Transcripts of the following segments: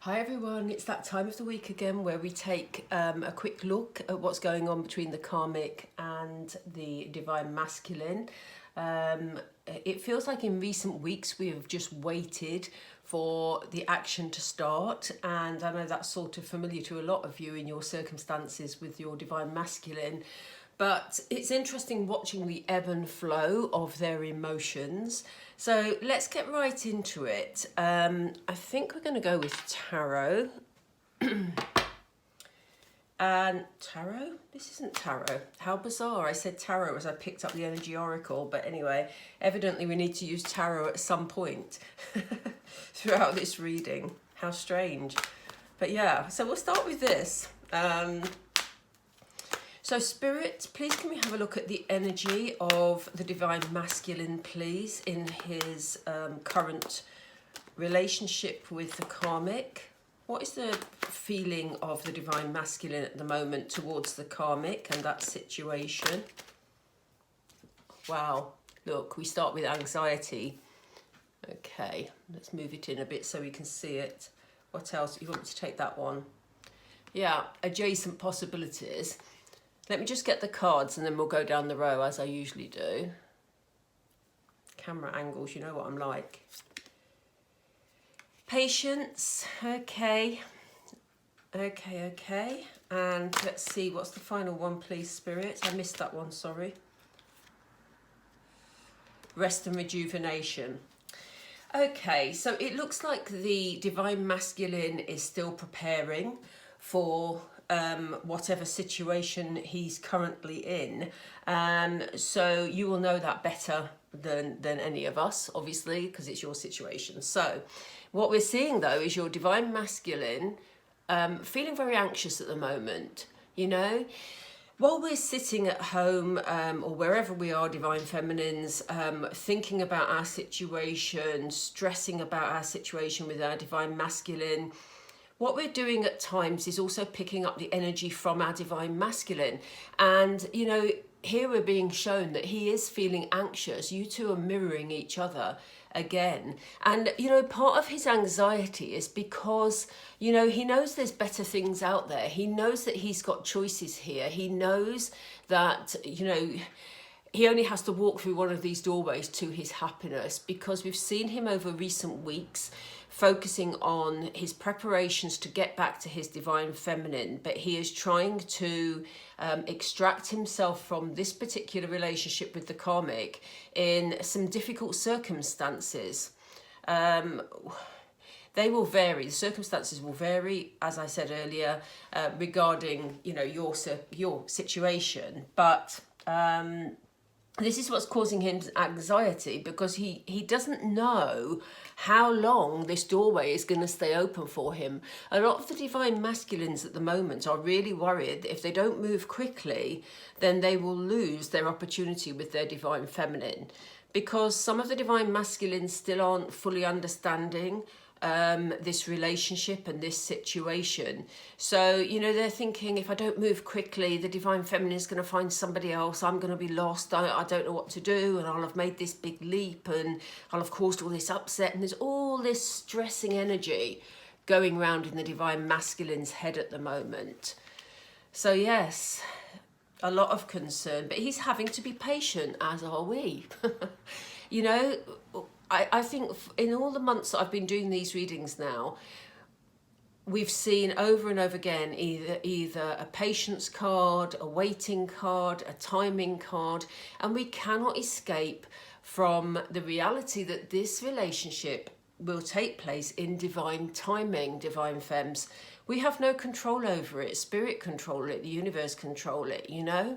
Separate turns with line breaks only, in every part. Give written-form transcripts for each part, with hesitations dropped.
Hi everyone, it's that time of the week again where we take a quick look at what's going on between the karmic and the divine masculine. It feels like in recent weeks we have just waited for the action to start, and I know that's sort of familiar to a lot of you in your circumstances with your divine masculine. But it's interesting watching the ebb and flow of their emotions. So let's get right into it. I think we're going to go with tarot. And tarot? This isn't tarot. How bizarre. I said tarot as I picked up the energy oracle. But anyway, evidently we need to use tarot at some point throughout this reading. How strange. But yeah, so we'll start with this. So Spirit, please can we have a look at the energy of the divine masculine, please, in his current relationship with the karmic. What is the feeling of the divine masculine at the moment towards the karmic and that situation? Wow, look, we start with anxiety. Okay, let's move it in a bit so we can see it. What else? You want me to take that one? Yeah, adjacent possibilities. Let me just get the cards and then we'll go down the row as I usually do. Camera angles, you know what I'm like. Patience, okay. Okay. And let's see, what's the final one, please, Spirit? I missed that one, sorry. Rest and rejuvenation. Okay, so it looks like the divine masculine is still preparing for whatever situation he's currently in. So you will know that better than any of us, obviously, because it's your situation. So what we're seeing, though, is your divine masculine feeling very anxious at the moment, you know. While we're sitting at home or wherever we are, divine feminines, thinking about our situation, stressing about our situation with our divine masculine, what we're doing at times is also picking up the energy from our divine masculine. And, you know, here we're being shown that he is feeling anxious. You two are mirroring each other again. And, you know, part of his anxiety is because, you know, he knows there's better things out there. He knows that he's got choices here. He knows that, you know, he only has to walk through one of these doorways to his happiness, because we've seen him over recent weeks focusing on his preparations to get back to his divine feminine, but he is trying to extract himself from this particular relationship with the karmic in some difficult circumstances. They will vary. The circumstances will vary, as I said earlier, regarding, you know, your situation, but this is what's causing him anxiety, because he doesn't know how long this doorway is going to stay open for him. A lot of the divine masculines at the moment are really worried that if they don't move quickly, then they will lose their opportunity with their divine feminine, because some of the divine masculines still aren't fully understanding this relationship and this situation. So, you know, they're thinking, if I don't move quickly, the divine feminine is going to find somebody else. I'm going to be lost. I don't know what to do, and I'll have made this big leap, and I'll have caused all this upset, and there's all this stressing energy going around in the divine masculine's head at the moment. So yes, a lot of concern, but he's having to be patient, as are we. You know, I think in all the months that I've been doing these readings now, we've seen over and over again either a patience card, a waiting card, a timing card, and we cannot escape from the reality that this relationship will take place in divine timing, divine femmes. We have no control over it. Spirit control it, the universe control it, you know?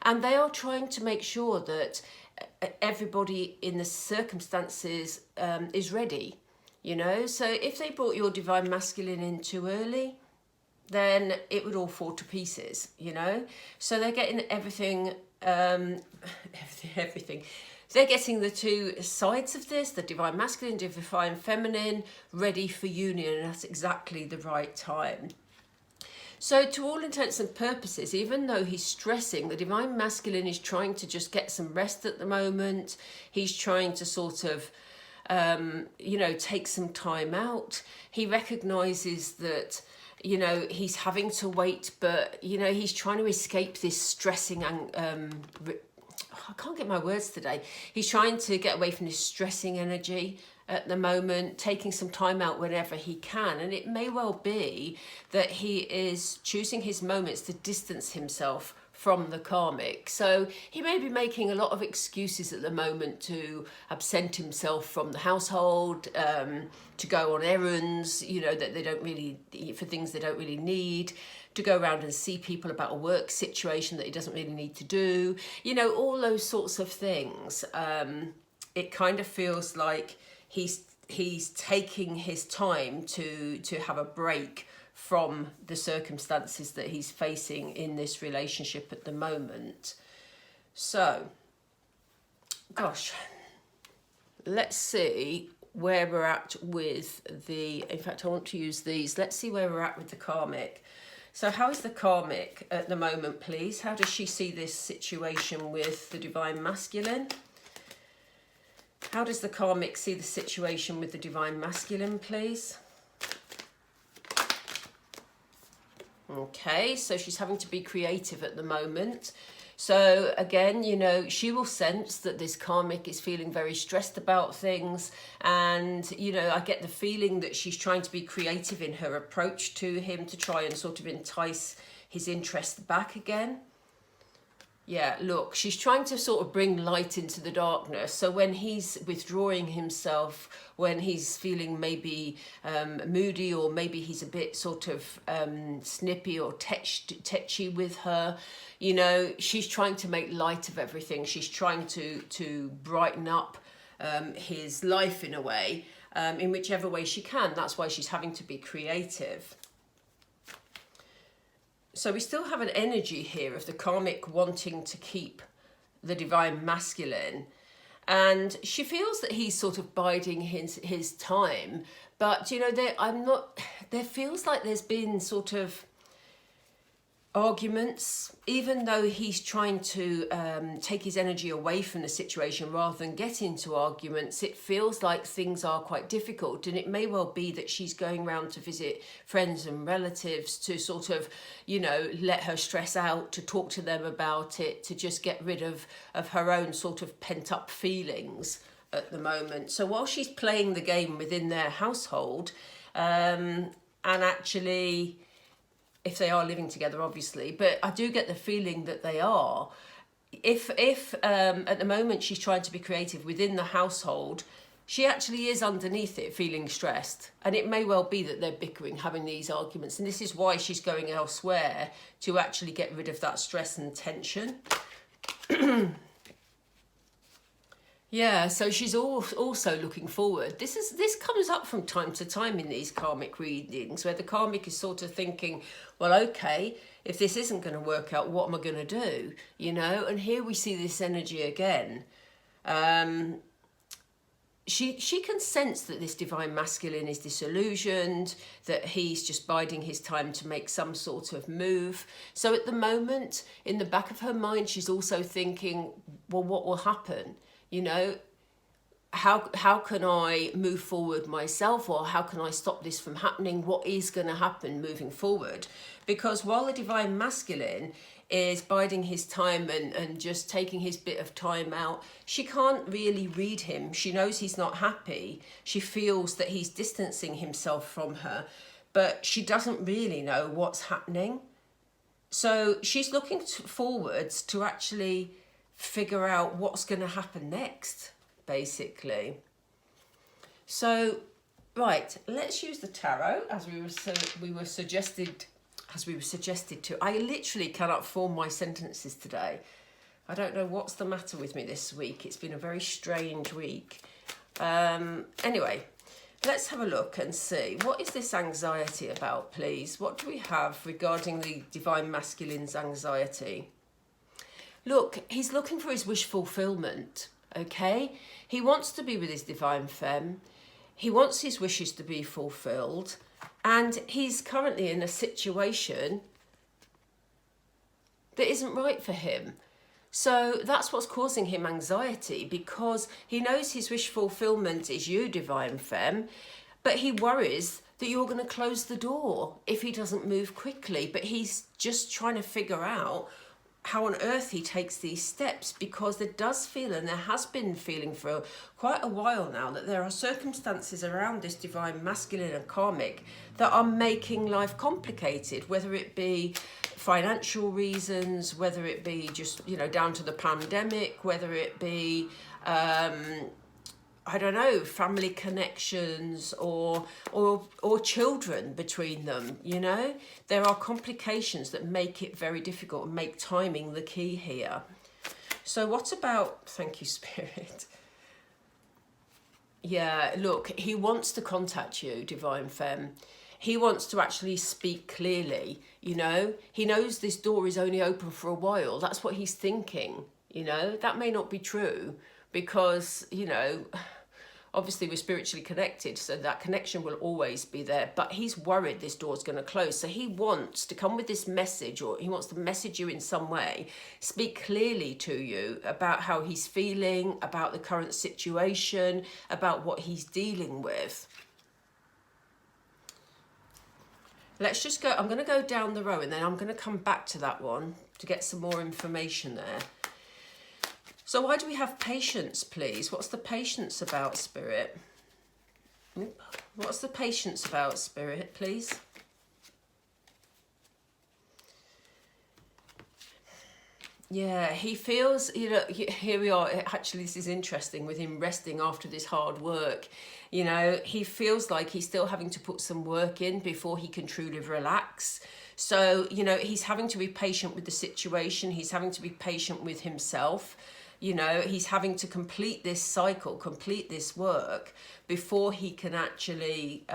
And they are trying to make sure that everybody in the circumstances is ready, you know. So if they brought your divine masculine in too early, then it would all fall to pieces, you know. So they're getting everything. They're getting the two sides of this, the divine masculine, divine feminine, ready for union, and that's exactly the right time. So to all intents and purposes, even though he's stressing, the divine masculine is trying to just get some rest at the moment. He's trying to sort of you know, take some time out. He recognizes that, you know, he's having to wait, but, you know, he's trying to escape this stressing and I can't get my words today. He's trying to get away from this stressing energy at the moment, taking some time out whenever he can. And it may well be that he is choosing his moments to distance himself from the karmic. So he may be making a lot of excuses at the moment to absent himself from the household, to go on errands, you know, that they don't really, for things they don't really need, to go around and see people about a work situation that he doesn't really need to do, you know, all those sorts of things. It kind of feels like he's taking his time to have a break from the circumstances that he's facing in this relationship at the moment. So, gosh, let's see where we're at with the, in fact, I want to use these. Let's see where we're at with the karmic. So how is the karmic at the moment, please? How does she see this situation with the divine masculine? How does the karmic see the situation with the divine masculine, please? Okay, so she's having to be creative at the moment. So again, you know, she will sense that this karmic is feeling very stressed about things. And, you know, I get the feeling that she's trying to be creative in her approach to him to try and sort of entice his interest back again. Yeah, look, she's trying to sort of bring light into the darkness. So when he's withdrawing himself, when he's feeling maybe moody, or maybe he's a bit sort of snippy or tetchy with her, you know, she's trying to make light of everything. She's trying to brighten up his life in a way, in whichever way she can. That's why she's having to be creative. So we still have an energy here of the karmic wanting to keep the divine masculine. And she feels that he's sort of biding his time. But, you know, there feels like there's been sort of arguments, even though he's trying to take his energy away from the situation rather than get into arguments. It feels like things are quite difficult, and it may well be that she's going around to visit friends and relatives to sort of, you know, let her stress out, to talk to them about it, to just get rid of her own sort of pent up feelings at the moment. So while she's playing the game within their household, and actually, if they are living together, obviously, but I do get the feeling that they are. If at the moment she's trying to be creative within the household, she actually is underneath it feeling stressed. And it may well be that they're bickering, having these arguments. And this is why she's going elsewhere, to actually get rid of that stress and tension. Yeah, so she's also looking forward. This comes up from time to time in these karmic readings, where the karmic is sort of thinking, well, okay, if this isn't going to work out, what am I going to do? You know, and here we see this energy again. She can sense that this divine masculine is disillusioned, that he's just biding his time to make some sort of move. So at the moment, in the back of her mind, she's also thinking, well, what will happen? You know, how can I move forward myself, or how can I stop this from happening? What is going to happen moving forward? Because while the divine masculine is biding his time and just taking his bit of time out, she can't really read him. She knows he's not happy. She feels that he's distancing himself from her, but she doesn't really know what's happening. So she's looking forwards to actually figure out what's going to happen next, basically. So, right, let's use the tarot as we were suggested to. I literally cannot form my sentences today. I don't know what's the matter with me this week. It's been a very strange week. Anyway, let's have a look and see. What is this anxiety about, please? What do we have regarding the divine masculine's anxiety? Look, he's looking for his wish fulfillment, okay? He wants to be with his divine femme. He wants his wishes to be fulfilled. And he's currently in a situation that isn't right for him. So that's what's causing him anxiety, because he knows his wish fulfillment is you, Divine Femme, but he worries that you're going to close the door if he doesn't move quickly. But he's just trying to figure out how on earth he takes these steps, because there does feel, and there has been feeling for quite a while now, that there are circumstances around this divine masculine and karmic that are making life complicated, whether it be financial reasons, whether it be just, you know, down to the pandemic, whether it be I don't know, family connections or children between them, you know. There are complications that make it very difficult and make timing the key here. So what about, thank you, Spirit. Yeah, look, he wants to contact you, Divine Femme. He wants to actually speak clearly, you know. He knows this door is only open for a while. That's what he's thinking, you know. That may not be true, because, you know, obviously we're spiritually connected, so that connection will always be there. But he's worried this door's going to close. So he wants to come with this message, or he wants to message you in some way, speak clearly to you about how he's feeling, about the current situation, about what he's dealing with. Let's just go, I'm going to go down the row, and then I'm going to come back to that one to get some more information there. So why do we have patience, please? What's the patience about, Spirit? What's the patience about, Spirit, please? Yeah, he feels, you know, here we are. Actually, this is interesting with him resting after this hard work. You know, he feels like he's still having to put some work in before he can truly relax. So, you know, he's having to be patient with the situation. He's having to be patient with himself. You know, he's having to complete this cycle, complete this work before he can actually,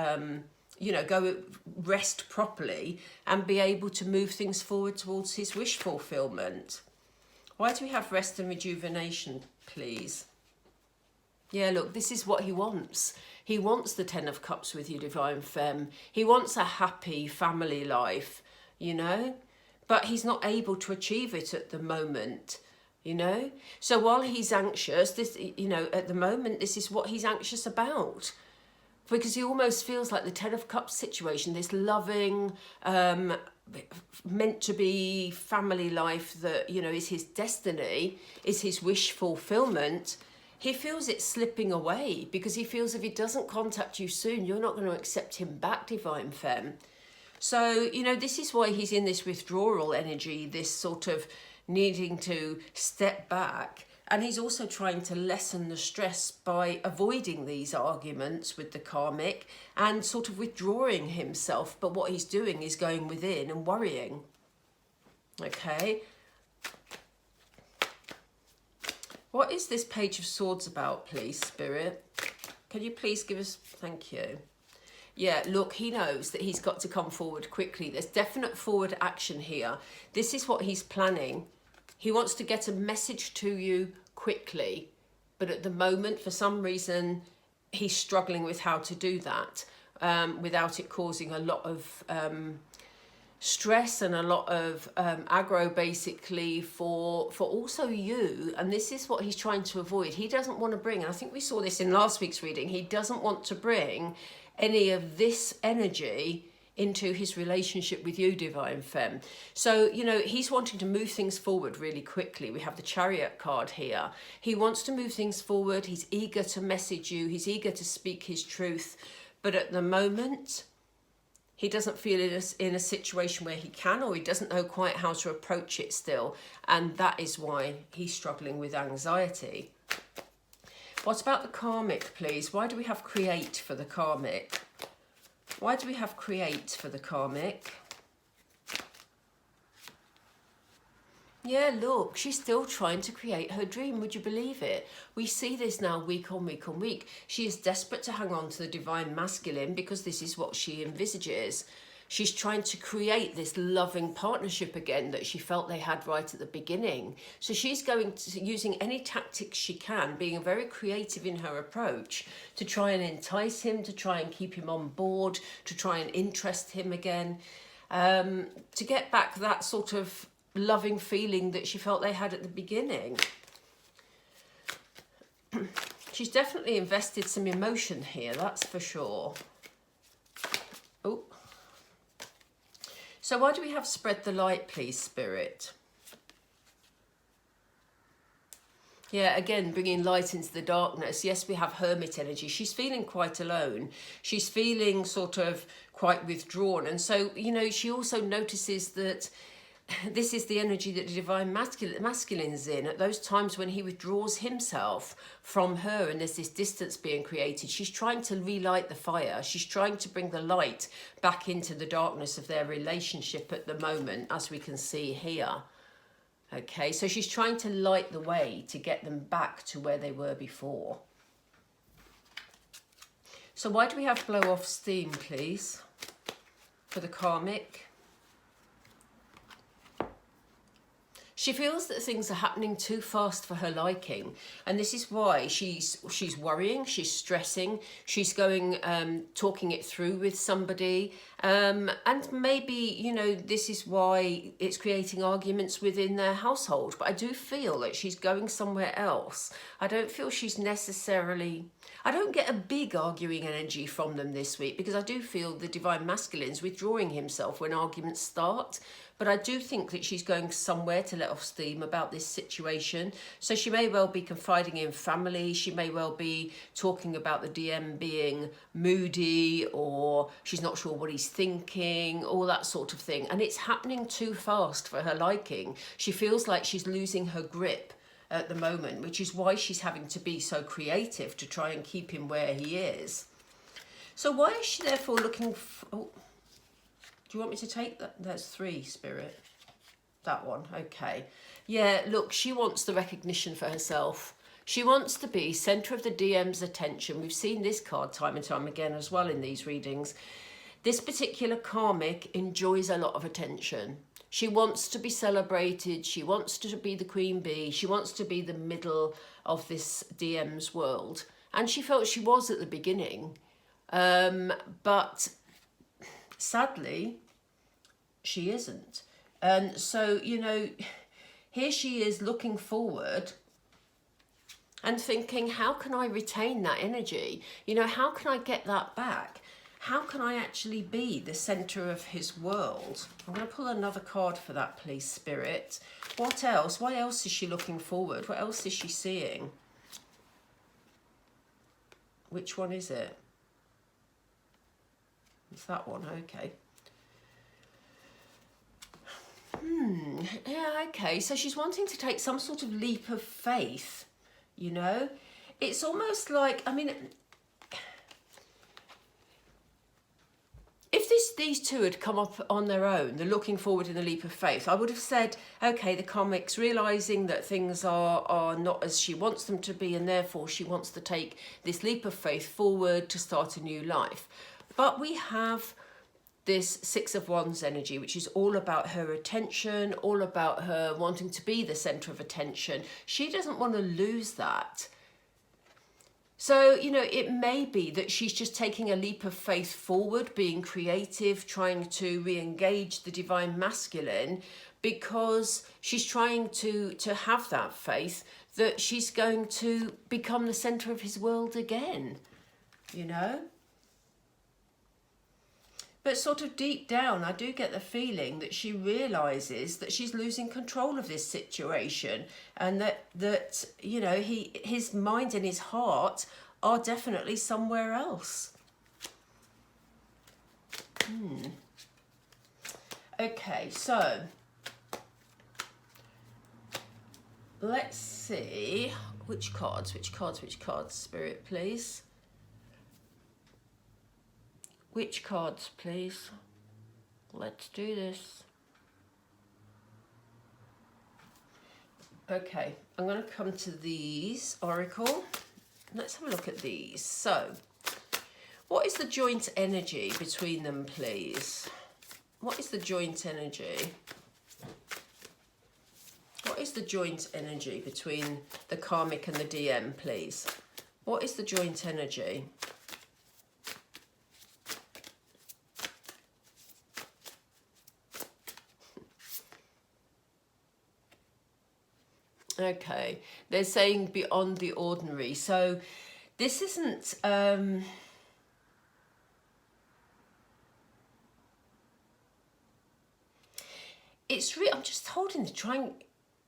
you know, go rest properly and be able to move things forward towards his wish fulfillment. Why do we have rest and rejuvenation, please? Yeah, look, this is what he wants. He wants the Ten of Cups with you, Divine Femme. He wants a happy family life, you know, but he's not able to achieve it at the moment. You know, so while he's anxious, this, you know, at the moment, this is what he's anxious about, because he almost feels like the Ten of Cups situation, this loving, meant to be family life that, you know, is his destiny, is his wish fulfillment. He feels it slipping away, because he feels if he doesn't contact you soon, you're not going to accept him back, Divine Femme. So, you know, this is why he's in this withdrawal energy, this sort of needing to step back, and he's also trying to lessen the stress by avoiding these arguments with the karmic and sort of withdrawing himself. But what he's doing is going within and worrying. Okay, what is this Page of Swords about, please, Spirit? Can you please give us, thank you. Yeah, look, he knows that he's got to come forward quickly. There's definite forward action here. This is what he's planning. He wants to get a message to you quickly, but at the moment, for some reason, he's struggling with how to do that without it causing a lot of stress and a lot of aggro, basically, for also you. And this is what he's trying to avoid. He doesn't want to bring, and I think we saw this in last week's reading, he doesn't want to bring any of this energy into his relationship with you, Divine Femme. So, you know, he's wanting to move things forward really quickly. We have the Chariot card here. He wants to move things forward. He's eager to message you. He's eager to speak his truth. But at the moment, he doesn't feel in a situation where he can, or he doesn't know quite how to approach it still. And that is why he's struggling with anxiety. What about the karmic, please? Why do we have create for the karmic? Why do we have create for the karmic? Yeah, look, she's still trying to create her dream. Would you believe it? We see this now week on week on week. She is desperate to hang on to the divine masculine because this is what she envisages. She's trying to create this loving partnership again that she felt they had right at the beginning. So she's going to using any tactics she can, being very creative in her approach to try and entice him, to try and keep him on board, to try and interest him again, to get back that sort of loving feeling that she felt they had at the beginning. She's definitely invested some emotion here, that's for sure. Oh. So why do we have spread the light, please, Spirit? Yeah, again, bringing light into the darkness. Yes, we have hermit energy. She's feeling quite alone. She's feeling sort of quite withdrawn. And so, you know, she also notices that this is the energy that the divine masculine's in. At those times when he withdraws himself from her and there's this distance being created, she's trying to relight the fire. She's trying to bring the light back into the darkness of their relationship at the moment, as we can see here. Okay, so she's trying to light the way to get them back to where they were before. So why do we have blow off steam, please, for the karmic? She feels that things are happening too fast for her liking, and this is why she's worrying, she's stressing, she's going talking it through with somebody, and maybe, you know, this is why it's creating arguments within their household. But I do feel that she's going somewhere else. I don't feel she's necessarily, I don't get a big arguing energy from them this week, because I do feel the divine masculine's withdrawing himself when arguments start. But I do think that she's going somewhere to let off steam about this situation. So she may well be confiding in family. She may well be talking about the DM being moody, or she's not sure what he's thinking, all that sort of thing. And it's happening too fast for her liking. She feels like she's losing her grip at the moment, which is why she's having to be so creative to try and keep him where he is. So why is she therefore looking for... Oh. Do you want me to take that? That's 3, Spirit. That one, okay. Yeah, look, she wants the recognition for herself. She wants to be centre of the DM's attention. We've seen this card time and time again as well in these readings. This particular karmic enjoys a lot of attention. She wants to be celebrated. She wants to be the queen bee. She wants to be the middle of this DM's world. And she felt she was at the beginning. But... sadly, she isn't. And so, you know, here she is looking forward and thinking, how can I retain that energy? You know, how can I get that back? How can I actually be the centre of his world? I'm going to pull another card for that, please, Spirit. What else? Why else is she looking forward? What else is she seeing? Which one is it? It's that one, okay. Yeah, okay. So she's wanting to take some sort of leap of faith, you know? It's almost like, I mean, if these two had come up on their own, the looking forward and the leap of faith, I would have said, okay, the karmic's realising that things are not as she wants them to be, and therefore she wants to take this leap of faith forward to start a new life. But we have this 6 of Wands energy, which is all about her attention, all about her wanting to be the centre of attention. She doesn't want to lose that. So, you know, it may be that she's just taking a leap of faith forward, being creative, trying to re-engage the divine masculine, because she's trying to have that faith that she's going to become the centre of his world again, you know? But sort of deep down, I do get the feeling that she realises that she's losing control of this situation, and that you know, his mind and his heart are definitely somewhere else. Okay, so let's see which cards, Spirit, please. Which cards, please? Let's do this. Okay, I'm going to come to these, Oracle. Let's have a look at these. So, what is the joint energy between them, please? What is the joint energy? What is the joint energy between the karmic and the DM, please? What is the joint energy? Okay, they're saying beyond the ordinary. So this isn't... it's I'm just holding, trying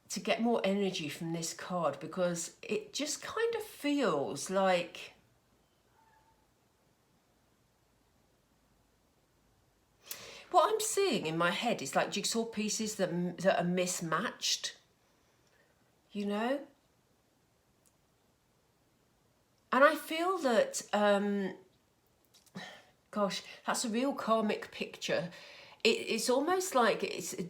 to get more energy from this card, because it just kind of feels like... what I'm seeing in my head is like jigsaw pieces that are mismatched, you know? And I feel that, gosh, that's a real karmic picture. It's almost like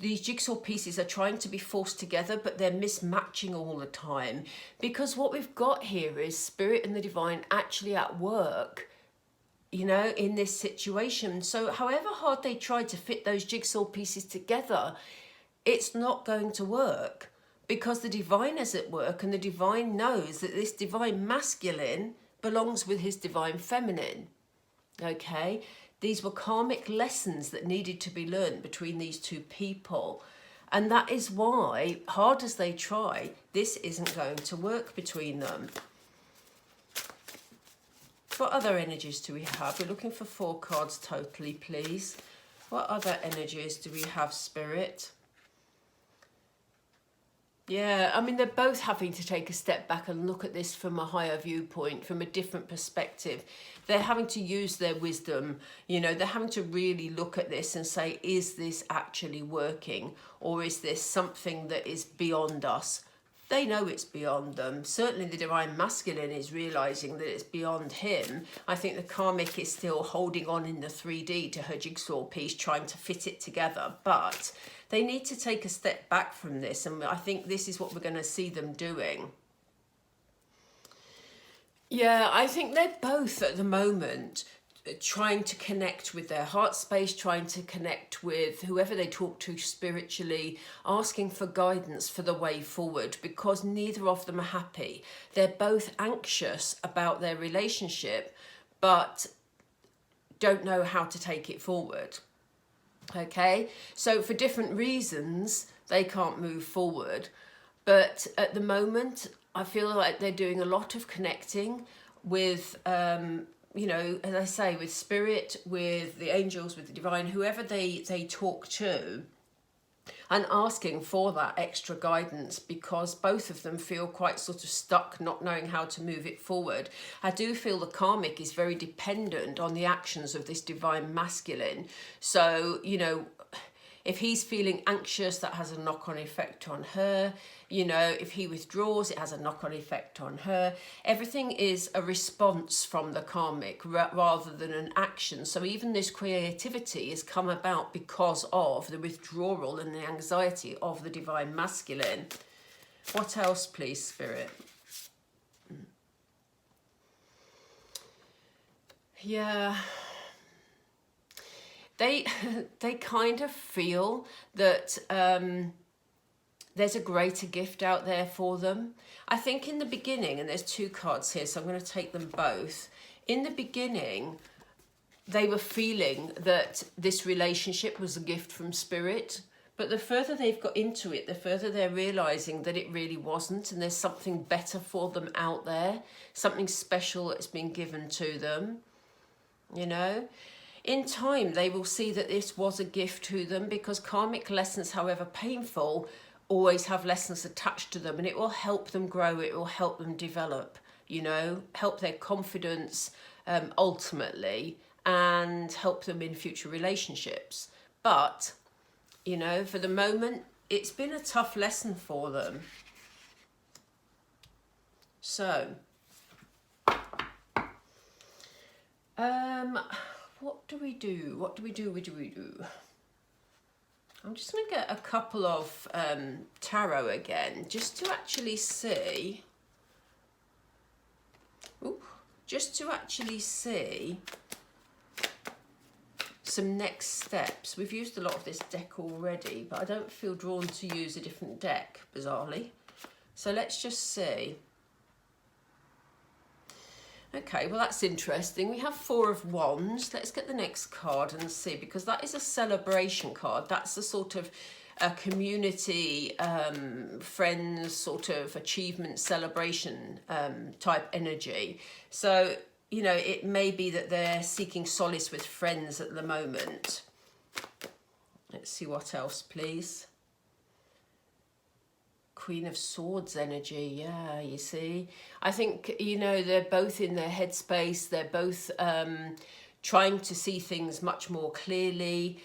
these jigsaw pieces are trying to be forced together, but they're mismatching all the time. Because what we've got here is spirit and the divine actually at work, you know, in this situation. So however hard they try to fit those jigsaw pieces together, it's not going to work, because the divine is at work, and the divine knows that this divine masculine belongs with his divine feminine. Okay, these were karmic lessons that needed to be learned between these two people. And that is why, hard as they try, this isn't going to work between them. What other energies do we have? We're looking for 4 cards totally, please. What other energies do we have, Spirit? Yeah, I mean, they're both having to take a step back and look at this from a higher viewpoint, from a different perspective. They're having to use their wisdom, you know, they're having to really look at this and say, is this actually working? Or is this something that is beyond us? They know it's beyond them. Certainly the divine masculine is realizing that it's beyond him. I think the karmic is still holding on in the 3D to her jigsaw piece, trying to fit it together. But they need to take a step back from this. And I think this is what we're going to see them doing. Yeah, I think they're both at the moment trying to connect with their heart space, trying to connect with whoever they talk to spiritually, asking for guidance for the way forward, because neither of them are happy. They're both anxious about their relationship, but don't know how to take it forward. Okay, so for different reasons, they can't move forward. But at the moment, I feel like they're doing a lot of connecting with, you know, as I say, with spirit, with the angels, with the divine, whoever they talk to, and asking for that extra guidance, because both of them feel quite sort of stuck, not knowing how to move it forward. I do feel the karmic is very dependent on the actions of this divine masculine. So, you know, if he's feeling anxious, that has a knock-on effect on her. You know, if he withdraws, it has a knock-on effect on her. Everything is a response from the karmic rather than an action. So even this creativity has come about because of the withdrawal and the anxiety of the divine masculine. What else, please, Spirit? Yeah. They kind of feel that there's a greater gift out there for them. I think in the beginning, and there's 2 cards here, so I'm going to take them both. In the beginning, they were feeling that this relationship was a gift from spirit. But the further they've got into it, the further they're realizing that it really wasn't, and there's something better for them out there, something special that's been given to them, you know. In time, they will see that this was a gift to them, because karmic lessons, however painful, always have lessons attached to them, and it will help them grow, it will help them develop, you know, help their confidence ultimately, and help them in future relationships. But, you know, for the moment, it's been a tough lesson for them. So, what do we do? What do we do? I'm just going to get a couple of tarot again, just to actually see. Some next steps. We've used a lot of this deck already, but I don't feel drawn to use a different deck, bizarrely. So let's just see. Okay, well, that's interesting. We have 4 of Wands. Let's get the next card and see, because that is a celebration card. That's the sort of a community, friends, sort of achievement celebration type energy. So, you know, it may be that they're seeking solace with friends at the moment. Let's see what else, please. Queen of Swords energy, yeah, you see. I think, you know, they're both in their headspace. They're both trying to see things much more clearly.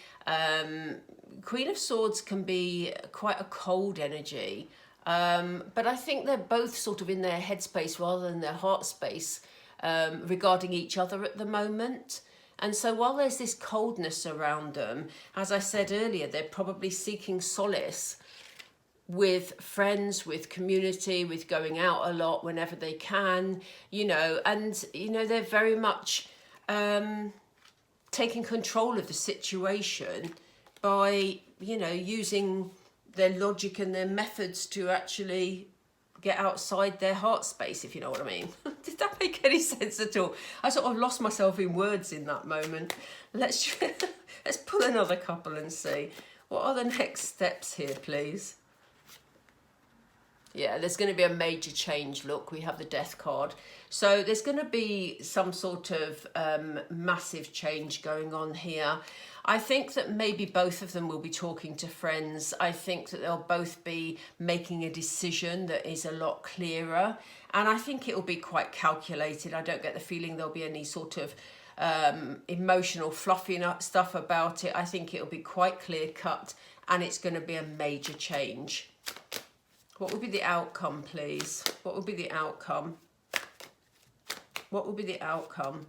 Queen of Swords can be quite a cold energy. But I think they're both sort of in their headspace rather than their heart space regarding each other at the moment. And so while there's this coldness around them, as I said earlier, they're probably seeking solace with friends, with community, with going out a lot whenever they can, you know, and, you know, they're very much taking control of the situation by, you know, using their logic and their methods to actually get outside their heart space, if you know what I mean. Did that make any sense at all? I sort of lost myself in words in that moment. Let's pull another couple and see. What are the next steps here, please? Yeah, there's going to be a major change. Look, we have the Death card. So there's going to be some sort of massive change going on here. I think that maybe both of them will be talking to friends. I think that they'll both be making a decision that is a lot clearer. And I think it will be quite calculated. I don't get the feeling there'll be any sort of emotional fluffy stuff about it. I think it'll be quite clear cut and it's going to be a major change. What would be the outcome, please? What would be the outcome? What would be the outcome?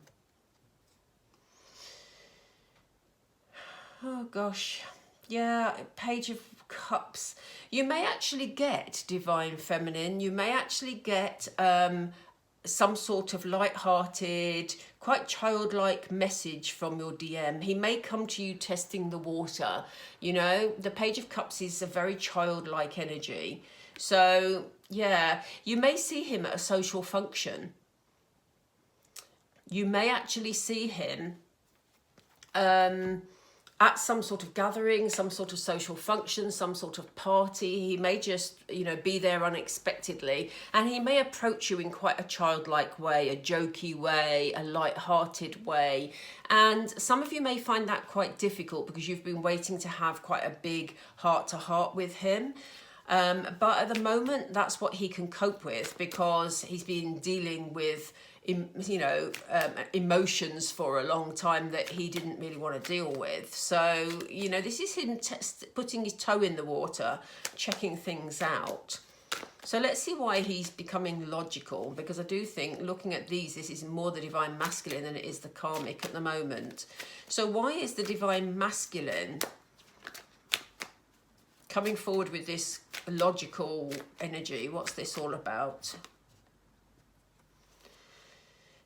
Oh, gosh. Yeah, Page of Cups. You may actually get Divine Feminine. You may actually get some sort of light-hearted, quite childlike message from your DM. He may come to you testing the water. You know, the Page of Cups is a very childlike energy. So, yeah, you may see him at a social function. You may actually see him at some sort of gathering, some sort of social function, some sort of party. He may just, you know, be there unexpectedly, and he may approach you in quite a childlike way, a jokey way, a light-hearted way. And some of you may find that quite difficult because you've been waiting to have quite a big heart-to-heart with him. But at the moment, that's what he can cope with because he's been dealing with, you know, emotions for a long time that he didn't really want to deal with. So, you know, this is him putting his toe in the water, checking things out. So let's see why he's becoming logical, because I do think looking at these, this is more the Divine Masculine than it is the Karmic at the moment. So why is the Divine Masculine coming forward with this logical energy? What's this all about?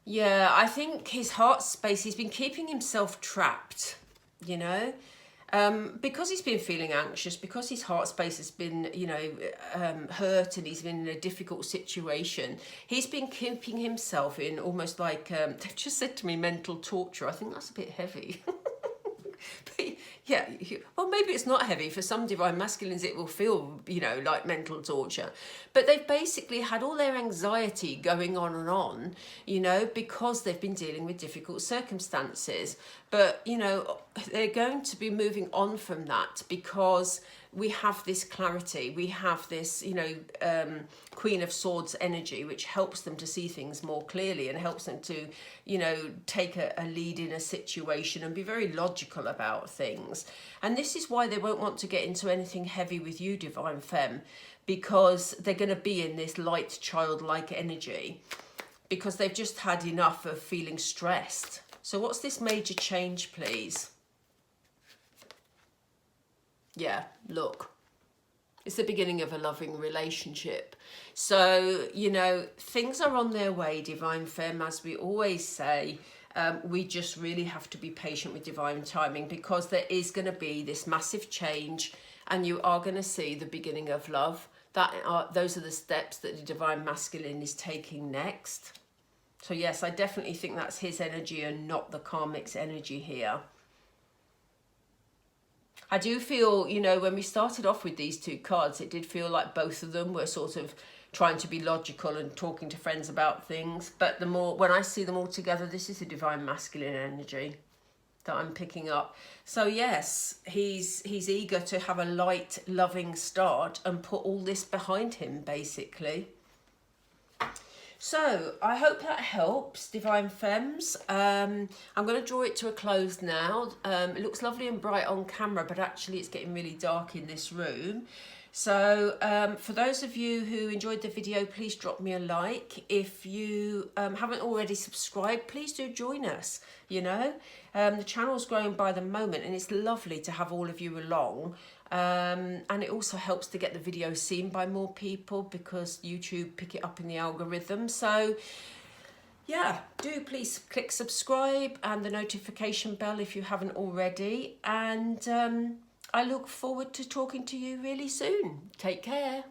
Yeah, I think his heart space, he's been keeping himself trapped, you know, because he's been feeling anxious, because his heart space has been, you know, hurt and he's been in a difficult situation. He's been keeping himself in almost like, they've just said to me, mental torture. I think that's a bit heavy. But yeah, well, maybe it's not heavy. For some Divine Masculines, it will feel, you know, like mental torture. But they've basically had all their anxiety going on and on, you know, because they've been dealing with difficult circumstances. But, you know, they're going to be moving on from that because we have this clarity. We have this, you know, Queen of Swords energy, which helps them to see things more clearly and helps them to, you know, take a lead in a situation and be very logical about things. And this is why they won't want to get into anything heavy with you, Divine Femme, because they're going to be in this light childlike energy because they've just had enough of feeling stressed. So what's this major change, please? Yeah, look, it's the beginning of a loving relationship. So, you know, things are on their way, Divine Femme, as we always say. We just really have to be patient with divine timing because there is going to be this massive change and you are going to see the beginning of love. Those are the steps that the Divine Masculine is taking next. So yes, I definitely think that's his energy and not the Karmic's energy here. I do feel, you know, when we started off with these two cards, it did feel like both of them were sort of trying to be logical and talking to friends about things. But the more, when I see them all together, this is a divine masculine energy that I'm picking up. So yes, he's eager to have a light, loving start and put all this behind him, basically. So I hope that helps, Divine Femmes. I'm going to draw it to a close now. It looks lovely and bright on camera, but actually it's getting really dark in this room. So for those of you who enjoyed the video, please drop me a like. If you haven't already subscribed, please do join us. You know, the channel's growing by the moment, and it's lovely to have all of you along. And it also helps to get the video seen by more people because YouTube pick it up in the algorithm. So yeah, do please click subscribe and the notification bell if you haven't already. And I look forward to talking to you really soon. Take care.